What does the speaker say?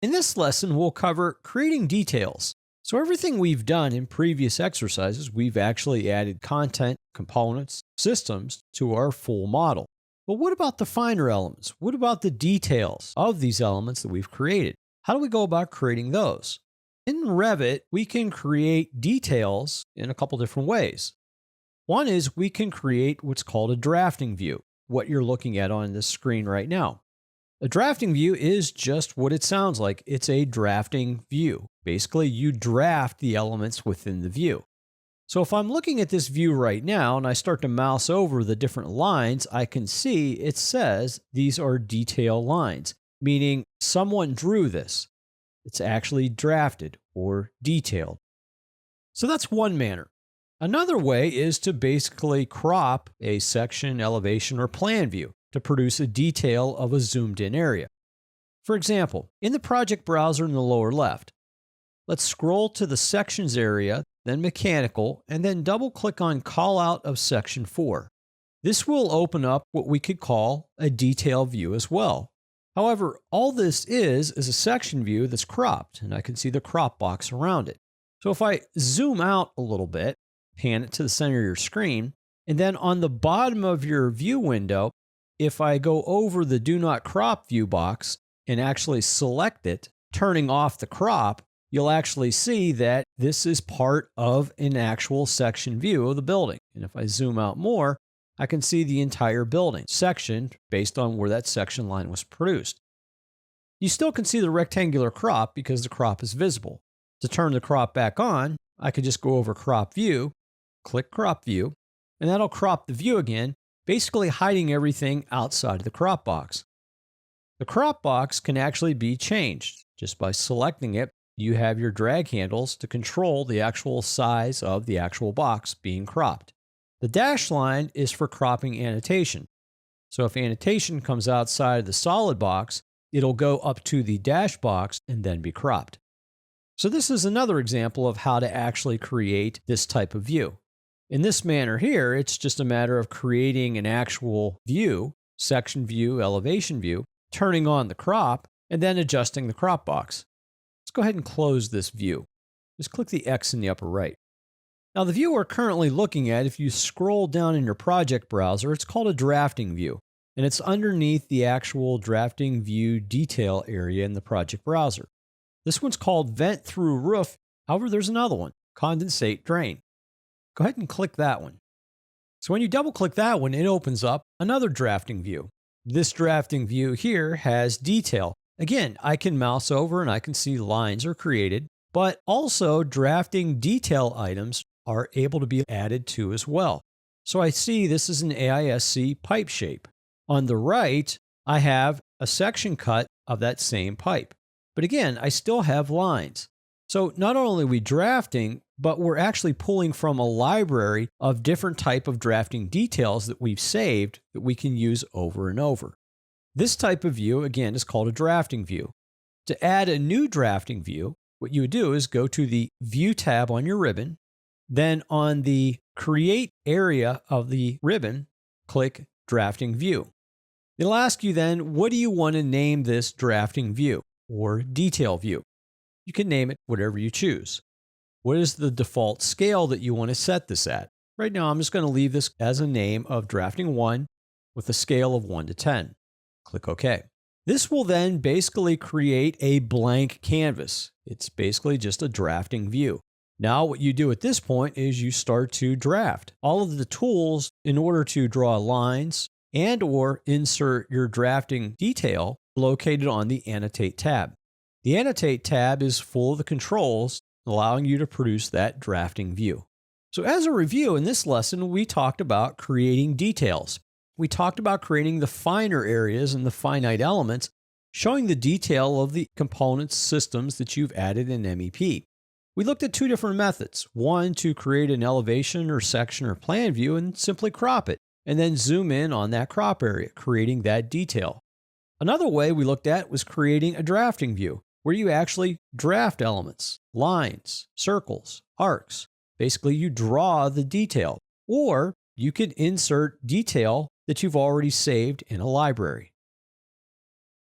In this lesson, we'll cover creating details. So everything we've done in previous exercises, we've actually added content, components, systems to our full model. But what about the finer elements? What about the details of these elements that we've created? How do we go about creating those? In Revit, we can create details in a couple different ways. One is we can create what's called a drafting view, what you're looking at on this screen right now. A drafting view is just what it sounds like. It's a drafting view. Basically, you draft the elements within the view. So if I'm looking at this view right now and I start to mouse over the different lines, I can see it says these are detail lines, meaning someone drew this. It's actually drafted or detailed. So that's one manner. Another way is to basically crop a section, elevation, or plan view to produce a detail of a zoomed in area. For example, in the project browser in the lower left, let's scroll to the sections area, then mechanical, and then double click on call out of section 4. This will open up what we could call a detail view as well. However, all this is a section view that's cropped, and I can see the crop box around it. So if I zoom out a little bit, pan it to the center of your screen, and then on the bottom of your view window, if I go over the Do Not Crop view box and actually select it, turning off the crop, you'll actually see that this is part of an actual section view of the building. And if I zoom out more, I can see the entire building section based on where that section line was produced. You still can see the rectangular crop because the crop is visible. To turn the crop back on, I could just go over Crop View, click Crop View, and that'll crop the view again, basically hiding everything outside of the crop box. The crop box can actually be changed. Just by selecting it, you have your drag handles to control the actual size of the actual box being cropped. The dash line is for cropping annotation. So if annotation comes outside of the solid box, it'll go up to the dash box and then be cropped. So this is another example of how to actually create this type of view. In this manner here, it's just a matter of creating an actual view, section view, elevation view, turning on the crop, and then adjusting the crop box. Let's go ahead and close this view. Just click the X in the upper right. Now the view we're currently looking at, if you scroll down in your project browser, it's called a drafting view, and it's underneath the actual drafting view detail area in the project browser. This one's called Vent Through Roof. However, there's another one, Condensate Drain. Go ahead and click that one. So when you double click that one, it opens up another drafting view. This drafting view here has detail. Again, I can mouse over and I can see lines are created, but also drafting detail items are able to be added to as well. So I see this is an AISC pipe shape. On the right, I have a section cut of that same pipe. But again, I still have lines. So not only are we drafting, but we're actually pulling from a library of different type of drafting details that we've saved that we can use over and over. This type of view, again, is called a drafting view. To add a new drafting view, what you would do is go to the View tab on your ribbon, then on the Create area of the ribbon, click Drafting View. It'll ask you then, what do you want to name this drafting view or detail view? You can name it whatever you choose. What is the default scale that you want to set this at? Right now, I'm just going to leave this as a name of drafting 1 with a scale of 1 to 10. Click OK. This will then basically create a blank canvas. It's basically just a drafting view. Now what you do at this point is you start to draft. All of the tools in order to draw lines and or insert your drafting detail located on the Annotate tab. The Annotate tab is full of the controls, allowing you to produce that drafting view. So as a review, in this lesson, we talked about creating details. We talked about creating the finer areas and the finite elements, showing the detail of the components, systems that you've added in MEP. We looked at two different methods. One, to create an elevation or section or plan view and simply crop it, and then zoom in on that crop area, creating that detail. Another way we looked at was creating a drafting view, where you actually draft elements, lines, circles, arcs. Basically, you draw the detail, or you could insert detail that you've already saved in a library.